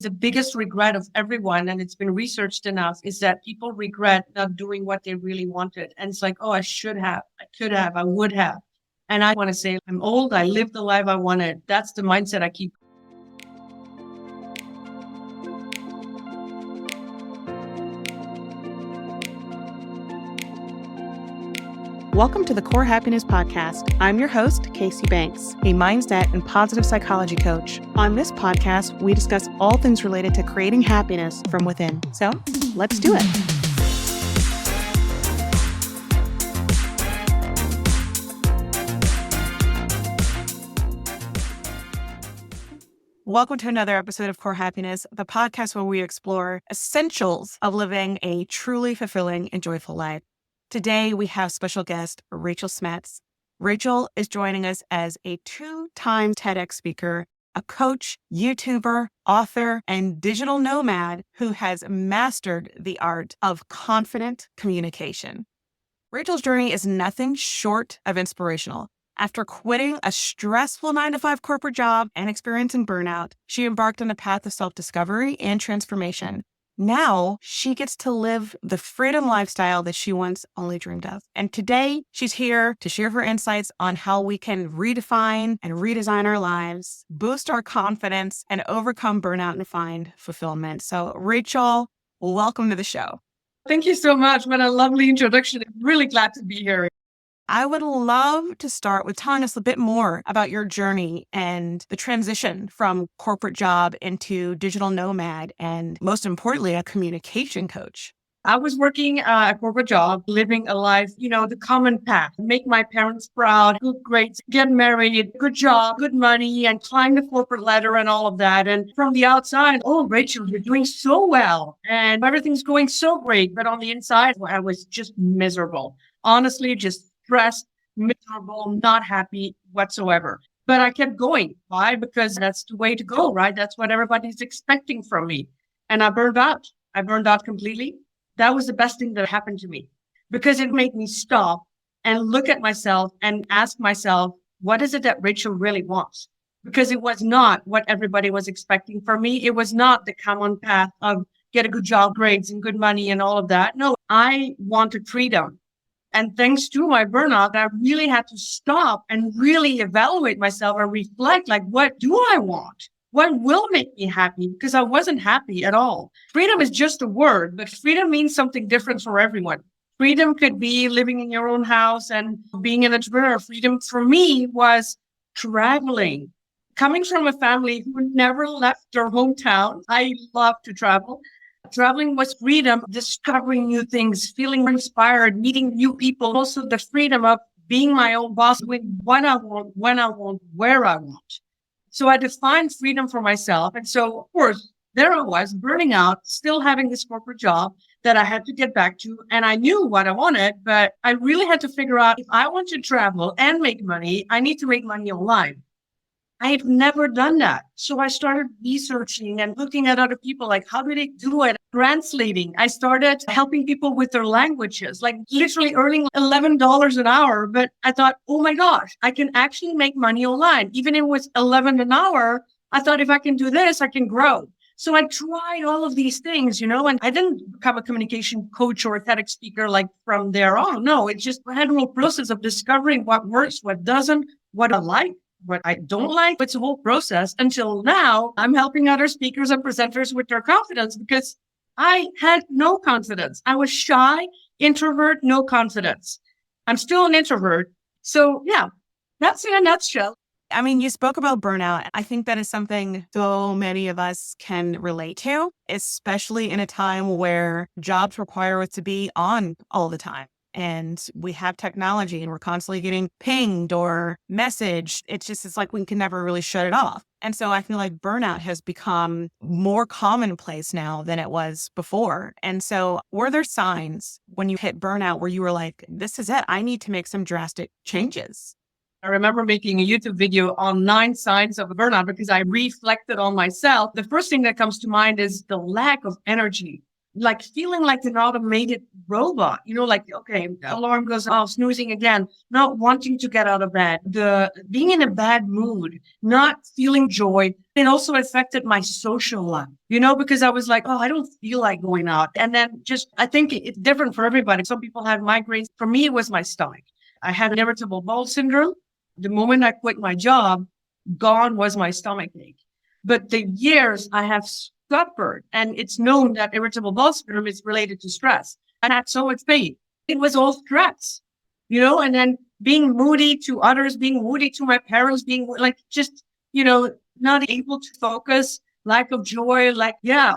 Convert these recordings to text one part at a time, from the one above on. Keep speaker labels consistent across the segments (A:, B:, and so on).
A: the biggest regret of everyone, and it's been researched enough, is that people regret not doing what they really wanted. And it's like, oh, I should have, I could have, I would have. And I want to say, I'm old, I lived the life I wanted. That's the mindset I keep.
B: Welcome to the Core Happiness Podcast. I'm your host, Kacee Banks, a mindset and positive psychology coach. On this podcast, we discuss all things related to creating happiness from within. So let's do it. Welcome to another episode of Core Happiness, the podcast where we explore essentials of living a truly fulfilling and joyful life. Today, we have special guest, Rachel Smets. Rachel is joining us as a 2-time TEDx speaker, a coach, YouTuber, author, and digital nomad who has mastered the art of confident communication. Rachel's journey is nothing short of inspirational. After quitting a stressful 9-to-5 corporate job and experiencing burnout, she embarked on a path of self-discovery and transformation. Now she gets to live the freedom lifestyle that she once only dreamed of. And today she's here to share her insights on how we can redefine and redesign our lives, boost our confidence, and overcome burnout and find fulfillment. So Rachel, welcome to the show.
A: Thank you so much. What a lovely introduction. I'm really glad to be here.
B: I would love to start with telling us a bit more about your journey and the transition from corporate job into digital nomad and, most importantly, a communication coach.
A: I was working a corporate job, living a life, the common path, make my parents proud, good grades, get married, good job, good money, and climb the corporate ladder and all of that. And from the outside, oh, Rachel, you're doing so well and everything's going so great. But on the inside, I was just miserable. Honestly, just stressed, miserable, not happy whatsoever. But I kept going. Why? Because that's the way to go, right? That's what everybody's expecting from me. And I burned out. I burned out completely. That was the best thing that happened to me because it made me stop and look at myself and ask myself, what is it that Rachel really wants? Because it was not what everybody was expecting from me. It was not the common path of get a good job, grades, and good money and all of that. No, I wanted freedom. And thanks to my burnout, I really had to stop and really evaluate myself and reflect, like, what do I want? What will make me happy? Because I wasn't happy at all. Freedom is just a word, but freedom means something different for everyone. Freedom could be living in your own house and being an entrepreneur. Freedom for me was traveling. Coming from a family who never left their hometown, I love to travel. Traveling was freedom, discovering new things, feeling inspired, meeting new people. Also the freedom of being my own boss, doing what I want, when I want, where I want. So I defined freedom for myself. And so, of course, there I was burning out, still having this corporate job that I had to get back to. And I knew what I wanted, but I really had to figure out if I want to travel and make money, I need to make money online. I had never done that. So I started researching and looking at other people, like, how do they do it? Translating. I started helping people with their languages, like literally earning $11 an hour. But I thought, oh my gosh, I can actually make money online. Even if it was $11 an hour, I thought if I can do this, I can grow. So I tried all of these things, and I didn't become a communication coach or a TEDx speaker like from there on. No, it's just a gradual process of discovering what works, what doesn't, what I like, what I don't like. It's a whole process until now I'm helping other speakers and presenters with their confidence because I had no confidence. I was shy, introvert, no confidence. I'm still an introvert. So yeah, that's in a nutshell.
B: I mean, you spoke about burnout. I think that is something so many of us can relate to, especially in a time where jobs require us to be on all the time. And we have technology and we're constantly getting pinged or messaged. It's like we can never really shut it off. And so I feel like burnout has become more commonplace now than it was before. And so were there signs when you hit burnout where you were like, this is it, I need to make some drastic changes?
A: I remember making a YouTube video on 9 signs of burnout because I reflected on myself. The first thing that comes to mind is the lack of energy. like feeling like an automated robot, like, okay, alarm goes off, snoozing again, not wanting to get out of bed, the being in a bad mood, not feeling joy. It also affected my social life, because I was like, oh, I don't feel like going out. And then I think it's different for everybody. Some people have migraines. For me, it was my stomach. I had an irritable bowel syndrome. The moment I quit my job, gone was my stomach ache. But the years I have suffered, and it's known that irritable bowel syndrome is related to stress. I had so much pain. It was all stress, and then being moody to others, being moody to my parents, being like, just, not able to focus, lack of joy, yeah.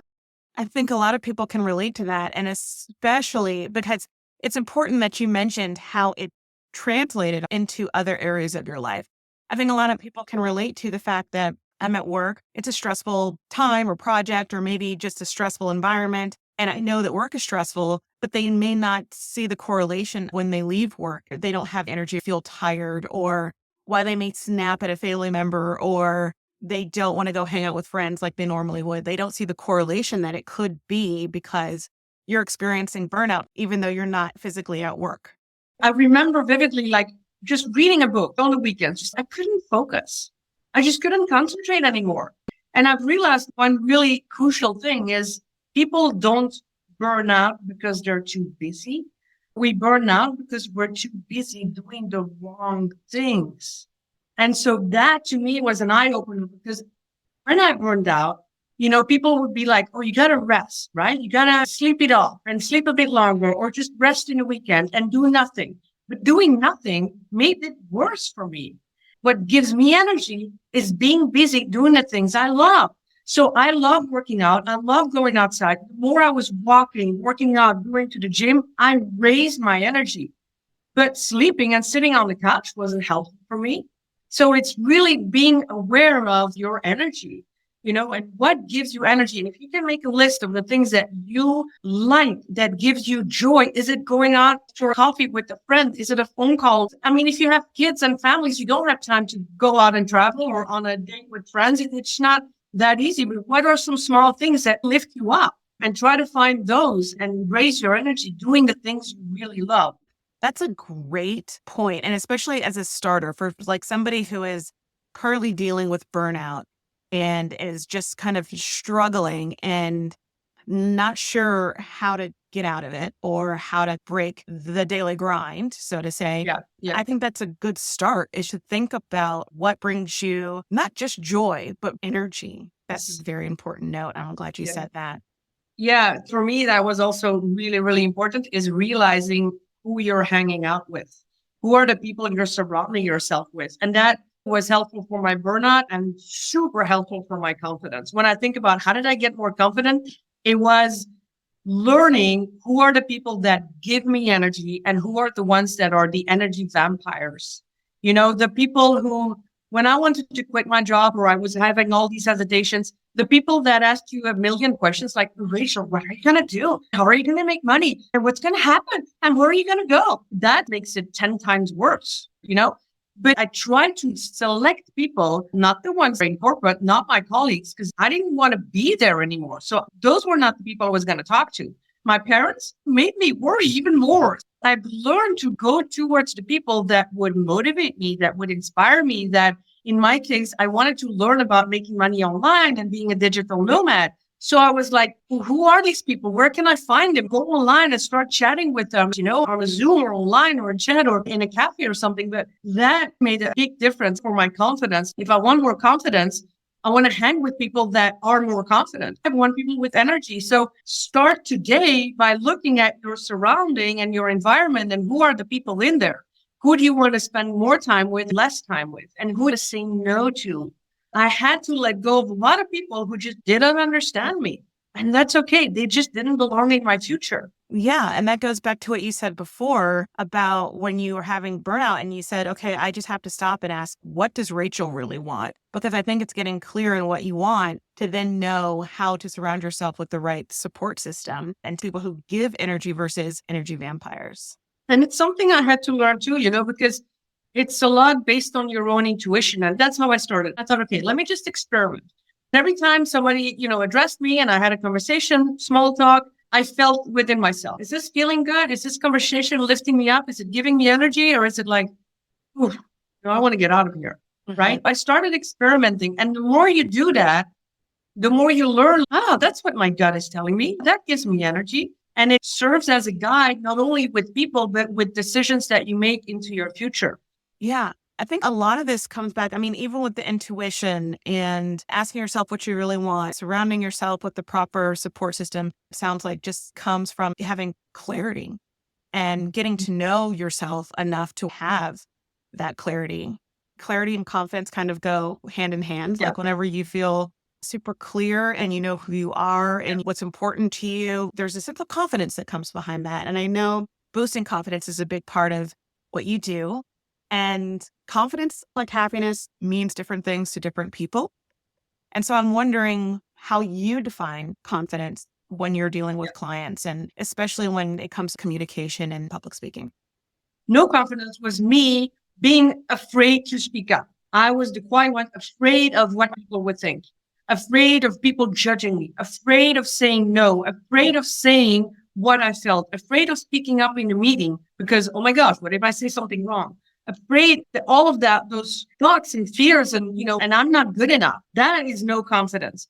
B: I think a lot of people can relate to that. And especially because it's important that you mentioned how it translated into other areas of your life. I think a lot of people can relate to the fact that I'm at work. It's a stressful time or project, or maybe just a stressful environment. And I know that work is stressful, but they may not see the correlation when they leave work. They don't have energy, feel tired, or why they may snap at a family member, or they don't want to go hang out with friends like they normally would. They don't see the correlation that it could be because you're experiencing burnout, even though you're not physically at work.
A: I remember vividly, just reading a book on the weekends. I couldn't focus. I just couldn't concentrate anymore. And I've realized one really crucial thing is people don't burn out because they're too busy. We burn out because we're too busy doing the wrong things. And so that to me was an eye opener, because when I burned out, people would be like, oh, you got to rest, right? You got to sleep it off and sleep a bit longer, or just rest in the weekend and do nothing. But doing nothing made it worse for me. What gives me energy is being busy doing the things I love. So I love working out. I love going outside. The more I was walking, working out, going to the gym, I raised my energy. But sleeping and sitting on the couch wasn't helpful for me. So it's really being aware of your energy, and what gives you energy. And if you can make a list of the things that you like, that gives you joy, is it going out for coffee with a friend? Is it a phone call? I mean, if you have kids and families, you don't have time to go out and travel or on a date with friends. It's not that easy. But what are some small things that lift you up? And try to find those and raise your energy doing the things you really love.
B: That's a great point. And especially as a starter for like somebody who is currently dealing with burnout and is just kind of struggling and not sure how to get out of it or how to break the daily grind, so to say.
A: Yeah.
B: I think that's a good start, is to think about what brings you not just joy, but energy. That's a very important note. I'm glad you said that.
A: Yeah. For me, that was also really, really important, is realizing who you're hanging out with. Who are the people you're surrounding yourself with? And that was helpful for my burnout and super helpful for my confidence. When I think about how did I get more confident, it was learning who are the people that give me energy and who are the ones that are the energy vampires. The people who, when I wanted to quit my job or I was having all these hesitations, the people that asked you a million questions like, Rachel, what are you going to do? How are you going to make money? And what's going to happen? And where are you going to go? That makes it 10 times worse, But I tried to select people, not the ones in corporate, not my colleagues, because I didn't want to be there anymore. So those were not the people I was going to talk to. My parents made me worry even more. I've learned to go towards the people that would motivate me, that would inspire me, that in my case, I wanted to learn about making money online and being a digital nomad. So I was like, who are these people? Where can I find them? Go online and start chatting with them, on a Zoom or online or a chat or in a cafe or something. But that made a big difference for my confidence. If I want more confidence, I want to hang with people that are more confident. I want people with energy. So start today by looking at your surrounding and your environment and who are the people in there. Who do you want to spend more time with, less time with, and who to say no to? I had to let go of a lot of people who just didn't understand me. And that's okay. They just didn't belong in my future.
B: Yeah. And that goes back to what you said before about when you were having burnout and you said, okay, I just have to stop and ask, what does Rachel really want? Because I think it's getting clear in what you want to then know how to surround yourself with the right support system and people who give energy versus energy vampires.
A: And it's something I had to learn too, because it's a lot based on your own intuition. And that's how I started. I thought, okay, let me just experiment. Every time somebody, addressed me and I had a conversation, small talk, I felt within myself. Is this feeling good? Is this conversation lifting me up? Is it giving me energy? Or is it like, ooh, I want to get out of here, right? I started experimenting. And the more you do that, the more you learn, that's what my gut is telling me. That gives me energy. And it serves as a guide, not only with people, but with decisions that you make into your future.
B: Yeah. I think a lot of this comes back. I mean, even with the intuition and asking yourself what you really want, surrounding yourself with the proper support system sounds like just comes from having clarity and getting to know yourself enough to have that clarity. Clarity and confidence kind of go hand in hand. Like whenever you feel super clear and you know who you are and what's important to you, there's a sense of confidence that comes behind that. And I know boosting confidence is a big part of what you do. And confidence, like happiness, means different things to different people. And so I'm wondering how you define confidence when you're dealing with clients, and especially when it comes to communication and public speaking.
A: No confidence was me being afraid to speak up. I was the quiet one, afraid of what people would think, afraid of people judging me, afraid of saying no, afraid of saying what I felt, afraid of speaking up in a meeting because, oh my gosh, what if I say something wrong? Afraid that all of that, those thoughts and fears and, and I'm not good enough. That is no confidence.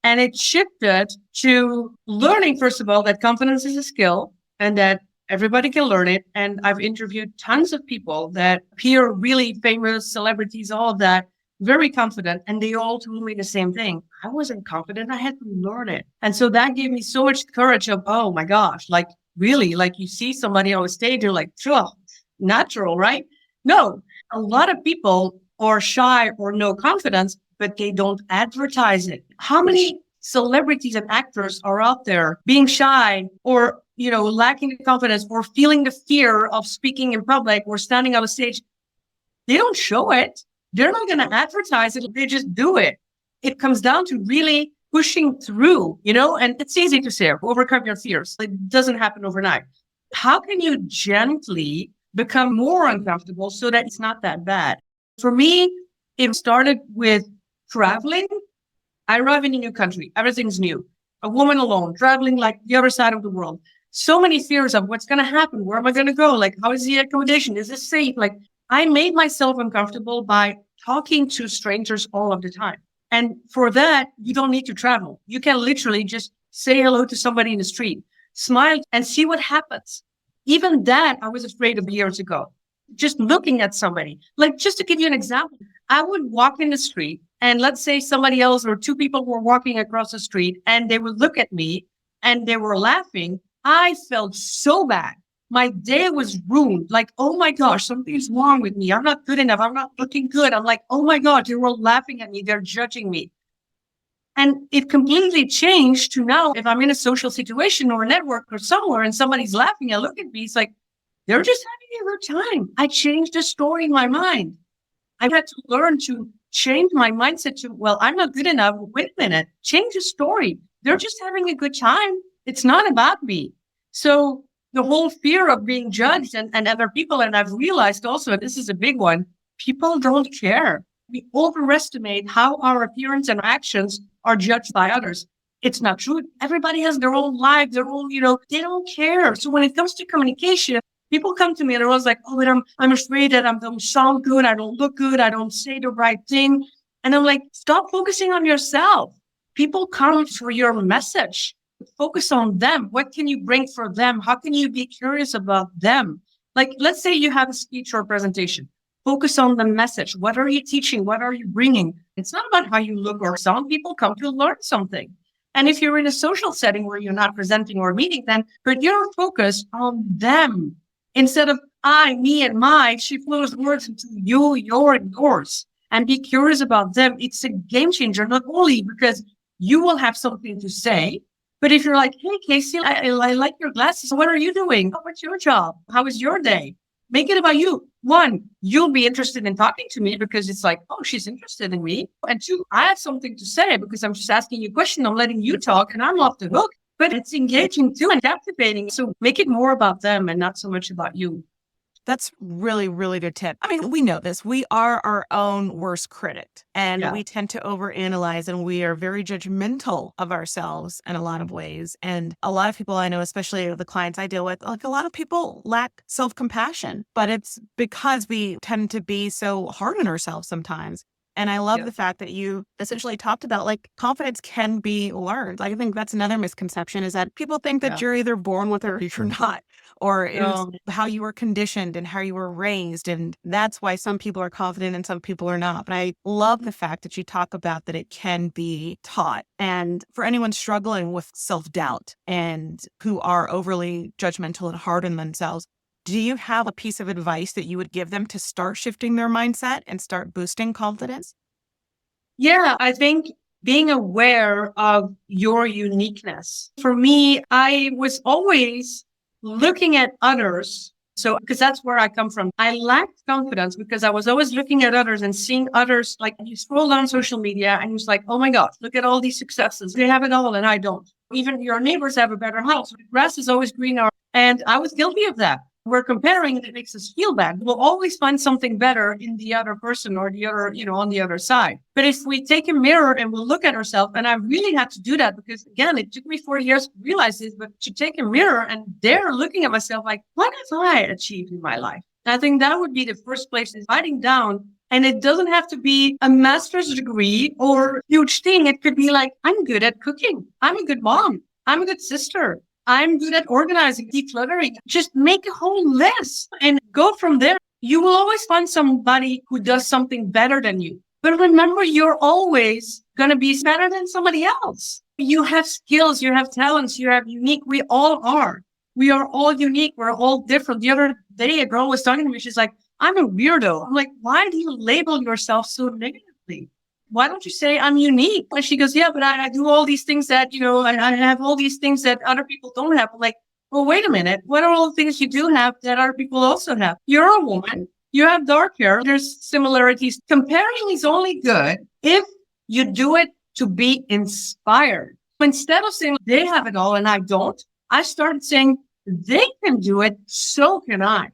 A: And it shifted to learning, first of all, that confidence is a skill and that everybody can learn it. And I've interviewed tons of people that appear really famous, celebrities, all of that, very confident. And they all told me the same thing. I wasn't confident. I had to learn it. And so that gave me so much courage of, oh my gosh, like really, like you see somebody on a stage, you're like, sure, natural, right? No, a lot of people are shy or no confidence, but they don't advertise it. How many celebrities and actors are out there being shy or, lacking the confidence or feeling the fear of speaking in public or standing on a stage? They don't show it. They're not going to advertise it. They just do it. It comes down to really pushing through, and it's easy to say, overcome your fears. It doesn't happen overnight. How can you gently become more uncomfortable so that it's not that bad? For me, it started with traveling. I arrive in a new country. Everything's new. A woman alone, traveling like the other side of the world. So many fears of what's going to happen. Where am I going to go? Like, how is the accommodation? Is this safe? Like, I made myself uncomfortable by talking to strangers all of the time. And for that, you don't need to travel. You can literally just say hello to somebody in the street, smile and see what happens. Even that, I was afraid of years ago. Just looking at somebody. Like, just to give you an example, I would walk in the street and let's say somebody else or two people were walking across the street and they would look at me and they were laughing. I felt so bad. My day was ruined. Like, oh my gosh, something's wrong with me. I'm not good enough. I'm not looking good. I'm like, oh my God, they were laughing at me. They're judging me. And it completely changed to now, if I'm in a social situation or a network or somewhere and somebody's laughing and look at me, it's like, they're just having a good time. I changed the story in my mind. I had to learn to change my mindset to, well, I'm not good enough. Wait a minute, change the story. They're just having a good time. It's not about me. So the whole fear of being judged and other people, and I've realized also, this is a big one, people don't care. We overestimate how our appearance and actions are judged by others. It's not true. Everybody has their own life, their own, they don't care. So when it comes to communication, people come to me and they're always like, oh, but I'm afraid that I don't sound good. I don't look good. I don't say the right thing. And I'm like, stop focusing on yourself. People come for your message. Focus on them. What can you bring for them? How can you be curious about them? Like, let's say you have a speech or a presentation. Focus on the message. What are you teaching? What are you bringing? It's not about how you look or sound. People come to learn something. And if you're in a social setting where you're not presenting or meeting them, but you're focused on them instead of I, me, and my, she flows words into you, your, and yours. And be curious about them. It's a game changer, not only because you will have something to say, but if you're like, hey, Kacee, I like your glasses. What are you doing? What's your job? How is your day? Make it about you. One, you'll be interested in talking to me because it's like, oh, she's interested in me. And two, I have something to say because I'm just asking you a question. I'm letting you talk and I'm off the hook. But it's engaging too and captivating. So make it more about them and not so much about you.
B: That's really, really good tip. I mean, we know this. We are our own worst critic and we tend to overanalyze and we are very judgmental of ourselves in a lot of ways. And a lot of people I know, especially the clients I deal with, like a lot of people lack self-compassion, but it's because we tend to be so hard on ourselves sometimes. And I love the fact that you essentially talked about like confidence can be learned. I think that's another misconception is that people think that you're either born with it or you're not, or it was how you were conditioned and how you were raised. And that's why some people are confident and some people are not. But I love the fact that you talk about that it can be taught. And for anyone struggling with self-doubt and who are overly judgmental and hard on themselves, do you have a piece of advice that you would give them to start shifting their mindset and start boosting confidence?
A: Yeah, I think being aware of your uniqueness. For me, I was always looking at others. So, because that's where I come from. I lacked confidence because I was always looking at others and seeing others, like you scroll down social media and you're like, oh my God, look at all these successes. They have it all and I don't. Even your neighbors have a better house. The grass is always greener. And I was guilty of that. We're comparing and it makes us feel bad. We'll always find something better in the other person or the other, on the other side. But if we take a mirror and we'll look at ourselves, and I really had to do that because again, it took me 4 years to realize this, but to take a mirror and there looking at myself, like, what have I achieved in my life? And I think that would be the first place is writing down. And it doesn't have to be a master's degree or a huge thing. It could be like, I'm good at cooking. I'm a good mom. I'm a good sister. I'm good at organizing, decluttering. Just make a whole list and go from there. You will always find somebody who does something better than you. But remember, you're always going to be better than somebody else. You have skills, you have talents, you have unique. We all are. We are all unique. We're all different. The other day, a girl was talking to me. She's like, I'm a weirdo. I'm like, why do you label yourself so negatively? Why don't you say I'm unique? And she goes, yeah, but I do all these things that, I have all these things that other people don't have. I'm like, well, wait a minute. What are all the things you do have that other people also have? You're a woman. You have dark hair. There's similarities. Comparing is only good if you do it to be inspired. Instead of saying they have it all and I don't, I started saying they can do it. So can I.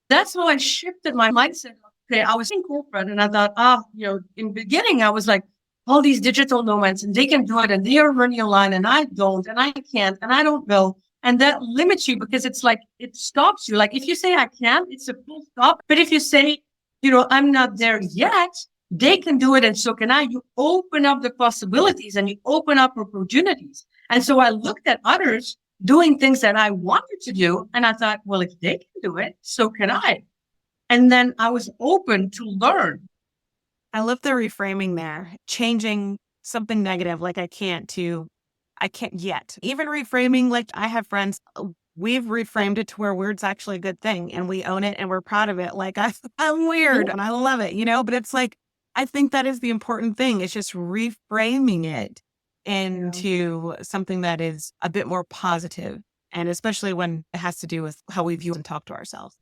A: That's how I shifted my mindset. Okay, I was in corporate and I thought, in the beginning, I was like, all these digital nomads and they can do it and they are running a line and I don't and I can't and I don't know. And that limits you because it's like, it stops you. Like if you say I can't, it's a full stop. But if you say, I'm not there yet, they can do it and so can I. You open up the possibilities and you open up opportunities. And so I looked at others doing things that I wanted to do. And I thought, well, if they can do it, so can I. And then I was open to learn.
B: I love the reframing there, changing something negative like I can't yet. Even reframing, like I have friends, we've reframed it to where weird's actually a good thing and we own it and we're proud of it. Like I'm weird and I love it, but it's like, I think that is the important thing. It's just reframing it into something that is a bit more positive, and especially when it has to do with how we view and talk to ourselves.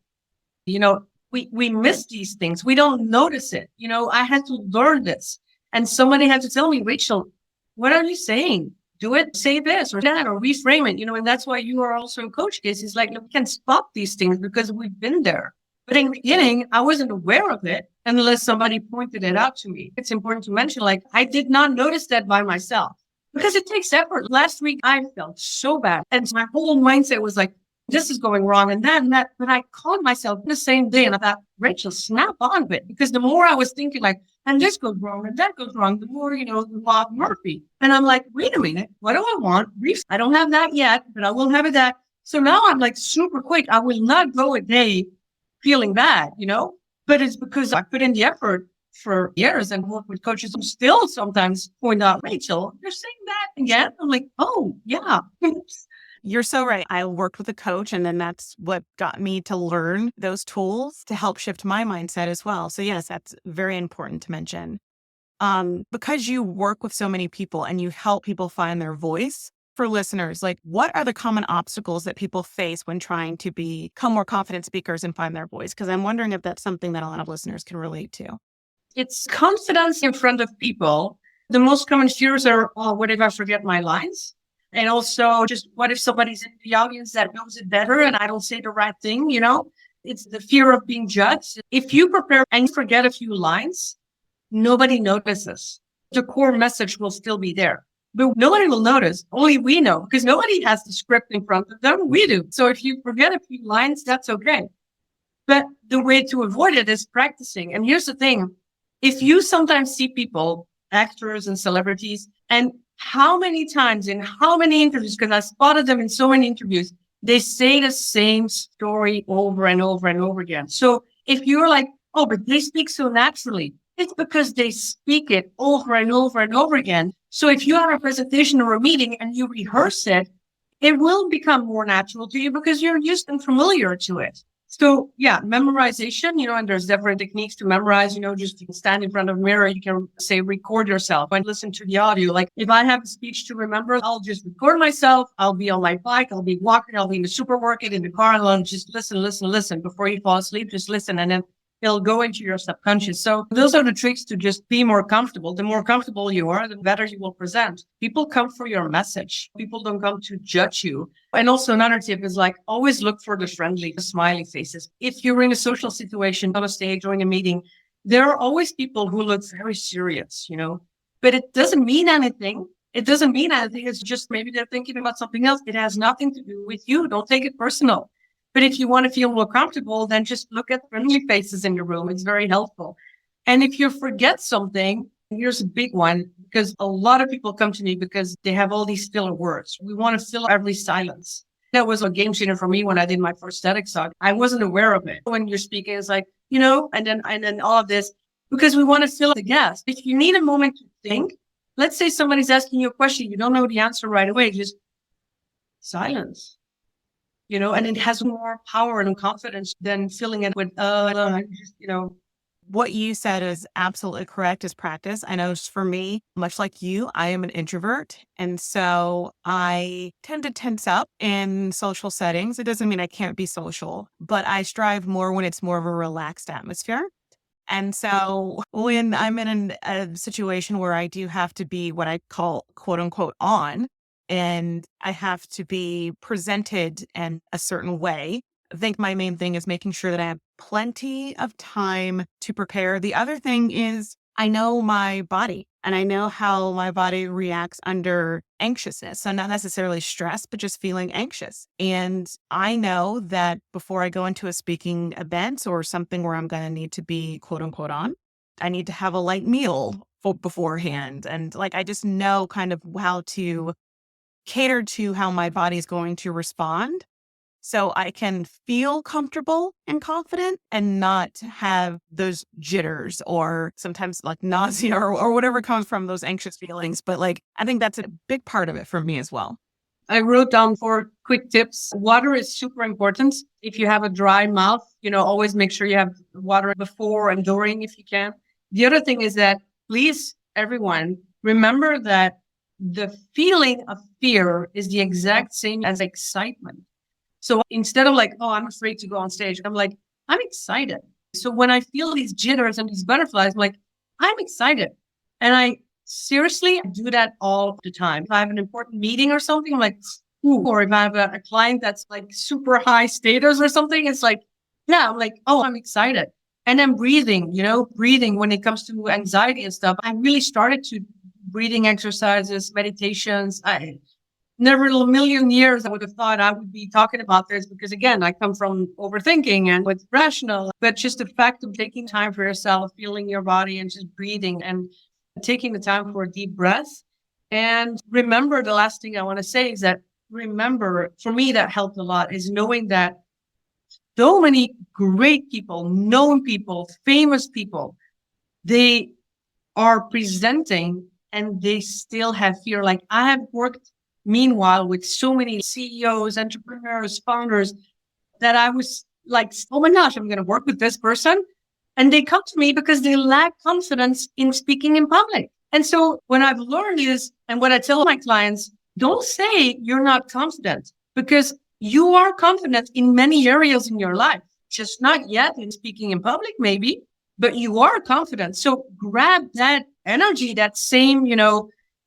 A: We miss these things. We don't notice it. I had to learn this. And somebody had to tell me, Rachel, what are you saying? Do it, say this or that, or reframe it. And that's why you are also a coach, Kacee. It's like, we can spot these things because we've been there. But in the beginning, I wasn't aware of it unless somebody pointed it out to me. It's important to mention, like, I did not notice that by myself because it takes effort. Last week, I felt so bad. And my whole mindset was like, this is going wrong and that and that. But I caught myself the same day and I thought, Rachel, snap on of it. Because the more I was thinking like, and this goes wrong and that goes wrong, the more, the law of Murphy. And I'm like, wait a minute, what do I want? I don't have that yet, but I will have it that. So now I'm like super quick. I will not go a day feeling bad, but it's because I put in the effort for years and work with coaches who still sometimes point out, Rachel, you're saying that again. I'm like, oh yeah.
B: You're so right. I worked with a coach and then that's what got me to learn those tools to help shift my mindset as well. So yes, that's very important to mention. Because you work with so many people and you help people find their voice, for listeners, like what are the common obstacles that people face when trying to become more confident speakers and find their voice? Because I'm wondering if that's something that a lot of listeners can relate to.
A: It's confidence in front of people. The most common fears are, oh, what if I forget my lines? And also just what if somebody's in the audience that knows it better and I don't say the right thing, It's the fear of being judged. If you prepare and forget a few lines, nobody notices. The core message will still be there, but nobody will notice. Only we know because nobody has the script in front of them. We do. So if you forget a few lines, that's okay. But the way to avoid it is practicing. And here's the thing. If you sometimes see people, actors and celebrities, and how many times in how many interviews, because I spotted them in so many interviews, they say the same story over and over and over again. So if you're like, oh, but they speak so naturally, it's because they speak it over and over and over again. So if you have a presentation or a meeting and you rehearse it, it will become more natural to you because you're used and familiar to it. So yeah, memorization, and there's different techniques to memorize, just you can stand in front of a mirror, you can say, record yourself and listen to the audio. Like if I have a speech to remember, I'll just record myself. I'll be on my bike. I'll be walking. I'll be in the supermarket, in the car, and I'll just listen before you fall asleep. Just listen. And then it'll go into your subconscious. So those are the tricks to just be more comfortable. The more comfortable you are, the better you will present. People come for your message. People don't come to judge you. And also another tip is like, always look for the friendly, smiley faces. If you're in a social situation, on a stage or in a meeting, there are always people who look very serious, but it doesn't mean anything. It doesn't mean anything. It's just maybe they're thinking about something else. It has nothing to do with you. Don't take it personal. But if you want to feel more comfortable, then just look at friendly faces in the room. It's very helpful. And if you forget something, here's a big one, because a lot of people come to me because they have all these filler words. We want to fill every silence. That was a game changer for me when I did my first TEDx talk. I wasn't aware of it. When you're speaking, it's like, and then all of this, because we want to fill the gaps. If you need a moment to think, let's say somebody's asking you a question, you don't know the answer right away, just silence. And it has more power and confidence than filling it with,
B: What you said is absolutely correct, is practice. I know for me, much like you, I am an introvert. And so I tend to tense up in social settings. It doesn't mean I can't be social, but I strive more when it's more of a relaxed atmosphere. And so when I'm in a situation where I do have to be what I call quote unquote on, and I have to be presented in a certain way, I think my main thing is making sure that I have plenty of time to prepare. The other thing is I know my body and I know how my body reacts under anxiousness. So not necessarily stress, but just feeling anxious. And I know that before I go into a speaking event or something where I'm going to need to be quote unquote on, I need to have a light meal beforehand. And like, I just know kind of how to cater to how my body is going to respond, so I can feel comfortable and confident and not have those jitters or sometimes like nausea or whatever comes from those anxious feelings. But like, I think that's a big part of it for me as well.
A: I wrote down 4 quick tips. Water is super important. If you have a dry mouth, always make sure you have water before and during if you can. The other thing is that please, everyone, remember that the feeling of fear is the exact same as excitement. So instead of like, oh, I'm afraid to go on stage, I'm like, I'm excited. So when I feel these jitters and these butterflies, I'm like, I'm excited. And I seriously do that all the time. If I have an important meeting or something, I'm like, ooh. Or if I have a client that's like super high status or something, it's like, yeah, I'm like, oh, I'm excited. And then breathing when it comes to anxiety and stuff, I really started to breathing exercises, meditations. I never in a million years I would have thought I would be talking about this because, again, I come from overthinking and with rational, but just the fact of taking time for yourself, feeling your body and just breathing and taking the time for a deep breath. And remember, the last thing I want to say is that remember, for me, that helped a lot is knowing that so many great people, known people, famous people, they are presenting and they still have fear. Like I have worked meanwhile with so many CEOs, entrepreneurs, founders that I was like, oh my gosh, I'm going to work with this person. And they come to me because they lack confidence in speaking in public. And so when I've learned is, and what I tell my clients, don't say you're not confident because you are confident in many areas in your life, just not yet in speaking in public, maybe, but you are confident. So grab that energy, that same,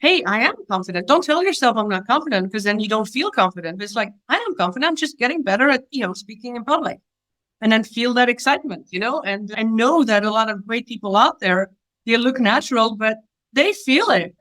A: hey, I am confident. Don't tell yourself I'm not confident because then you don't feel confident. It's like, I am confident. I'm just getting better at, speaking in public. and then feel that excitement, and know that a lot of great people out there, they look natural, but they feel it.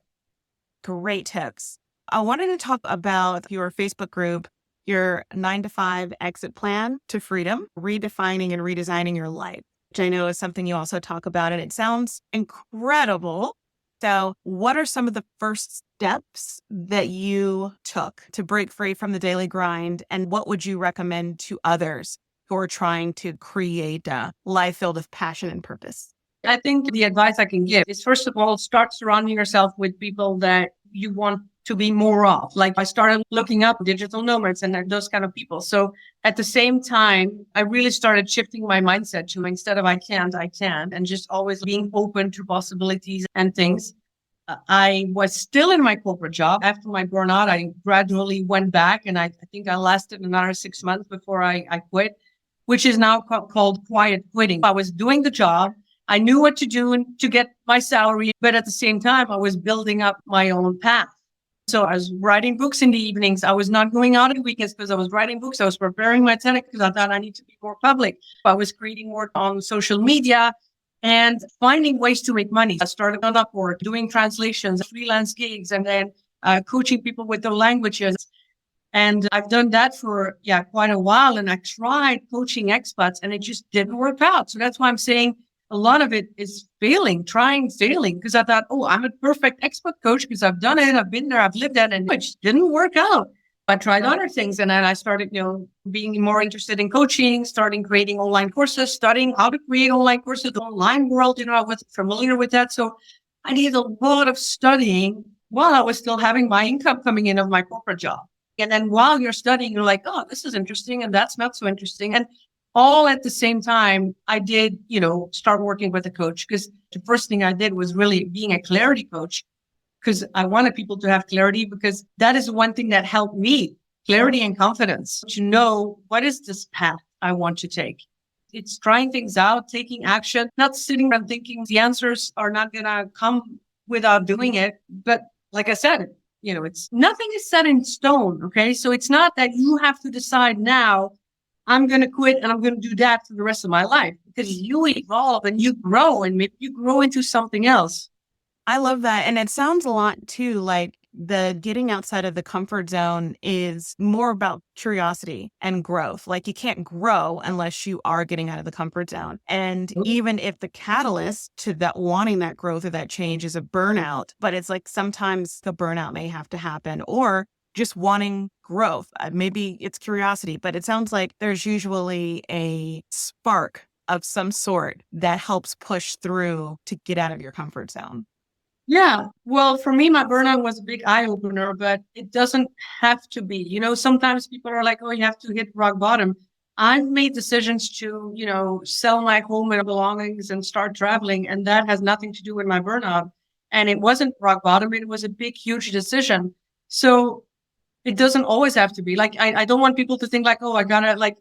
B: Great tips. I wanted to talk about your Facebook group, your 9 to 5 exit plan to freedom, redefining and redesigning your life, which I know is something you also talk about, and it sounds incredible. So what are some of the first steps that you took to break free from the daily grind? And what would you recommend to others who are trying to create a life filled with passion and purpose?
A: I think the advice I can give is, first of all, start surrounding yourself with people that you want to be more of. Like, I started looking up digital nomads and those kind of people. So at the same time, I really started shifting my mindset to, instead of I can't, I can, and just always being open to possibilities and things. I was still in my corporate job. After my burnout, I gradually went back, and I think I lasted another 6 months before I quit, which is now called quiet quitting. I was doing the job. I knew what to do to get my salary, but at the same time, I was building up my own path. So I was writing books in the evenings. I was not going out on weekends because I was writing books. I was preparing my TEDx because I thought I need to be more public. I was creating work on social media and finding ways to make money. I started on Upwork, doing translations, freelance gigs, and then coaching people with their languages. And I've done that for quite a while. And I tried coaching expats, and it just didn't work out. So that's why I'm saying a lot of it is failing, failing, because I thought, oh, I'm a perfect expat coach because I've done it, I've been there, I've lived that, and it just didn't work out. I tried other things, and then I started, being more interested in coaching, starting creating online courses, studying how to create online courses, the online world, I was familiar with that. So I needed a lot of studying while I was still having my income coming in of my corporate job. And then while you're studying, you're like, oh, this is interesting, and that's not so interesting. And all at the same time, I did, start working with a coach, because the first thing I did was really being a clarity coach, because I wanted people to have clarity, because that is one thing that helped me, clarity and confidence, to know what is this path I want to take. It's trying things out, taking action, not sitting around thinking the answers are not going to come without doing it. But like I said, it's nothing is set in stone. Okay. So it's not that you have to decide now, I'm going to quit and I'm going to do that for the rest of my life, because you evolve and you grow, and maybe you grow into something else.
B: I love that. And it sounds a lot too like the getting outside of the comfort zone is more about curiosity and growth. Like, you can't grow unless you are getting out of the comfort zone. And even if the catalyst to that wanting that growth or that change is a burnout, but it's like sometimes the burnout may have to happen, or just wanting growth. Maybe it's curiosity, but it sounds like there's usually a spark of some sort that helps push through to get out of your comfort zone.
A: Yeah. Well, for me, my burnout was a big eye opener, but it doesn't have to be. Sometimes people are like, oh, you have to hit rock bottom. I've made decisions to, sell my home and belongings and start traveling. And that has nothing to do with my burnout. And it wasn't rock bottom. It was a big, huge decision. So it doesn't always have to be like, I don't want people to think like, oh, I gotta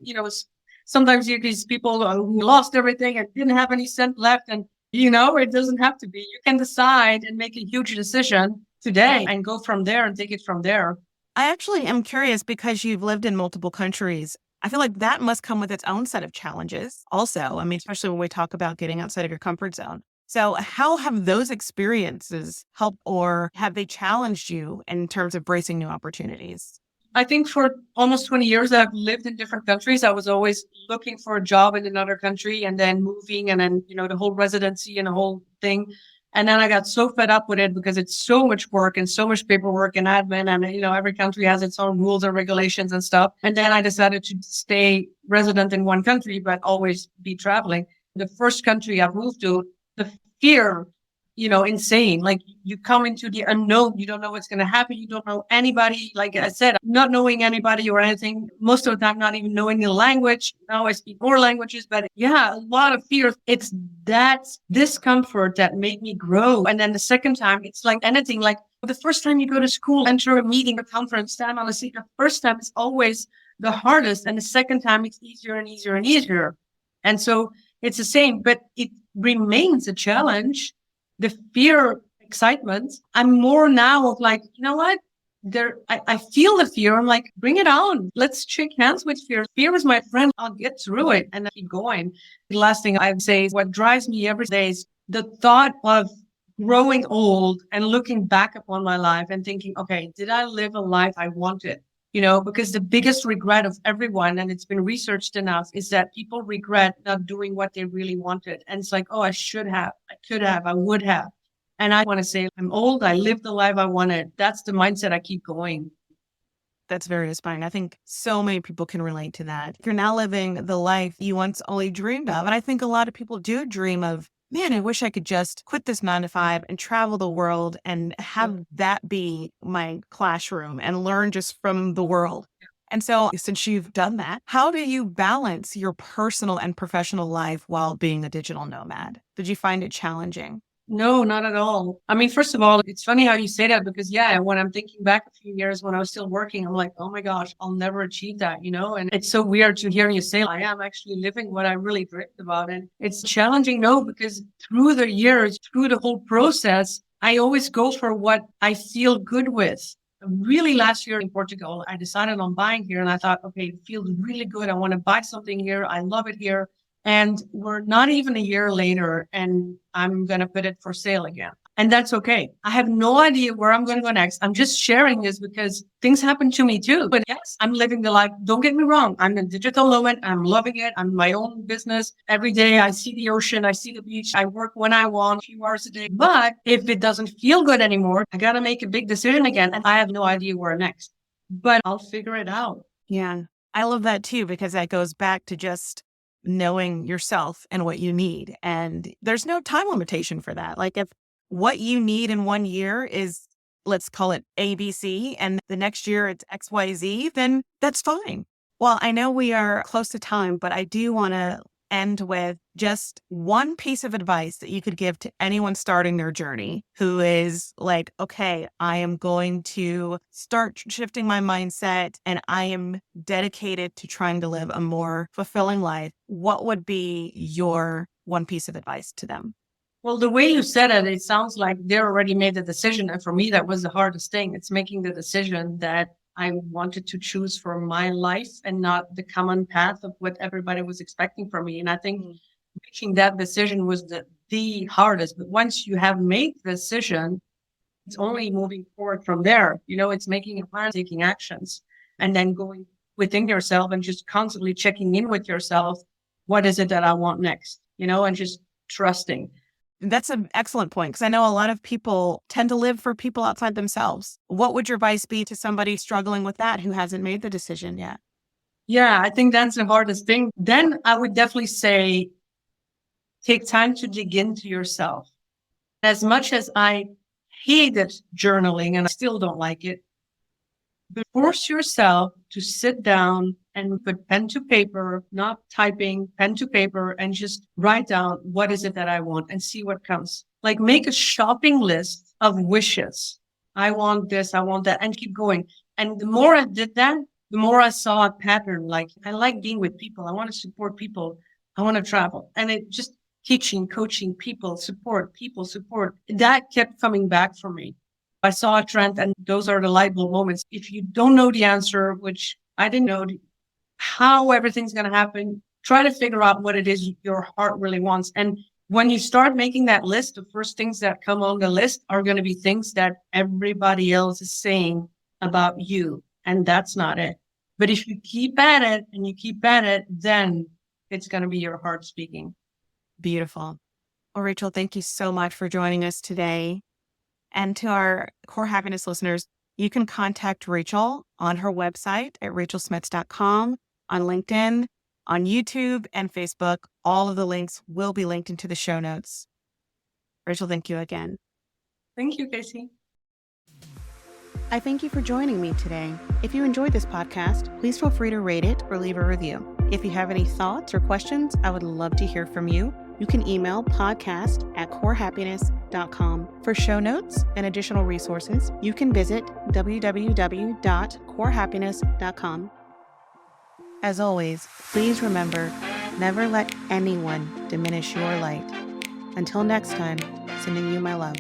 A: sometimes you these people who lost everything and didn't have any cent left. And, it doesn't have to be. You can decide and make a huge decision today and go from there and take it from there.
B: I actually am curious, because you've lived in multiple countries. I feel like that must come with its own set of challenges also. I mean, especially when we talk about getting outside of your comfort zone. So how have those experiences helped, or have they challenged you in terms of bracing new opportunities?
A: I think for almost 20 years I've lived in different countries. I was always looking for a job in another country and then moving, and then, the whole residency and the whole thing. And then I got so fed up with it, because it's so much work and so much paperwork and admin, and, every country has its own rules and regulations and stuff. And then I decided to stay resident in one country, but always be traveling. The first country I moved to, the fear, insane. Like, you come into the unknown. You don't know what's going to happen. You don't know anybody. Like I said, not knowing anybody or anything. Most of the time, not even knowing the language. Now I speak more languages, but a lot of fear. It's that discomfort that made me grow. And then the second time, it's like anything. Like, the first time you go to school, enter a meeting, a conference, stand on a seat, the first time is always the hardest. And the second time, it's easier and easier and easier. And so it's the same, but it remains a challenge. The fear, excitement, I'm more now of like, you know what? I feel the fear. I'm like, bring it on. Let's shake hands with fear. Fear is my friend. I'll get through it and I keep going. The last thing I would say is what drives me every day is the thought of growing old and looking back upon my life and thinking, okay, did I live a life I wanted? Because the biggest regret of everyone, and it's been researched enough, is that people regret not doing what they really wanted. And it's like, oh, I should have, I could have, I would have. And I want to say, I'm old. I lived the life I wanted. That's the mindset I keep going.
B: That's very inspiring. I think so many people can relate to that. You're now living the life you once only dreamed of. And I think a lot of people do dream of, man, I wish I could just quit this 9 to 5 and travel the world and have that be my classroom and learn just from the world. And so since you've done that, how do you balance your personal and professional life while being a digital nomad? Did you find it challenging?
A: No, not at all. I mean, first of all, it's funny how you say that because, yeah, when I'm thinking back a few years when I was still working, I'm like, oh my gosh, I'll never achieve that, And it's so weird to hear you say, I am actually living what I really dreamed about. And it's challenging, no, because through the years, through the whole process, I always go for what I feel good with. Really, last year in Portugal, I decided on buying here and I thought, okay, it feels really good. I want to buy something here. I love it here. And we're not even a year later and I'm going to put it for sale again. And that's okay. I have no idea where I'm going to go next. I'm just sharing this because things happen to me too. But yes, I'm living the life. Don't get me wrong. I'm a digital nomad. I'm loving it. I'm my own business. Every day I see the ocean. I see the beach. I work when I want, a few hours a day. But if it doesn't feel good anymore, I got to make a big decision again. And I have no idea where next, but I'll figure it out.
B: Yeah, I love that too, because that goes back to just knowing yourself and what you need. And there's no time limitation for that. Like if what you need in 1 year is, let's call it ABC, and the next year it's XYZ, then that's fine. Well, I know we are close to time, but I do want to end with just one piece of advice that you could give to anyone starting their journey who is like, okay, I am going to start shifting my mindset and I am dedicated to trying to live a more fulfilling life. What would be your one piece of advice to them?
A: Well, the way you said it, it sounds like they already made the decision. And for me, that was the hardest thing. It's making the decision that I wanted to choose for my life and not the common path of what everybody was expecting from me. And I think making that decision was the hardest. But once you have made the decision, it's only moving forward from there. It's making a plan, taking actions, and then going within yourself and just constantly checking in with yourself. What is it that I want next? And just trusting.
B: That's an excellent point, because I know a lot of people tend to live for people outside themselves. What would your advice be to somebody struggling with that who hasn't made the decision yet?
A: Yeah, I think that's the hardest thing. Then I would definitely say, take time to dig into yourself. As much as I hated journaling and I still don't like it, but force yourself to sit down and put pen to paper, not typing, pen to paper, and just write down what is it that I want and see what comes. Like make a shopping list of wishes. I want this, I want that, and keep going. And the more I did that, the more I saw a pattern. Like I like being with people. I want to support people. I want to travel. And it just teaching, coaching people, support. That kept coming back for me. I saw a trend, and those are the light bulb moments. If you don't know the answer, which I didn't know how everything's going to happen, try to figure out what it is your heart really wants. And when you start making that list, the first things that come on the list are going to be things that everybody else is saying about you. And that's not it. But if you keep at it and you keep at it, then it's going to be your heart speaking.
B: Beautiful. Well, Rachel, thank you so much for joining us today. And to our Core Happiness listeners, you can contact Rachel on her website at rachelsmets.com, on LinkedIn, on YouTube, and Facebook. All of the links will be linked into the show notes. Rachel, thank you again.
A: Thank you, Kacee.
B: I thank you for joining me today. If you enjoyed this podcast, please feel free to rate it or leave a review. If you have any thoughts or questions, I would love to hear from you. You can email podcast@corehappiness.com. For show notes and additional resources, you can visit www.corehappiness.com. As always, please remember, never let anyone diminish your light. Until next time, sending you my love.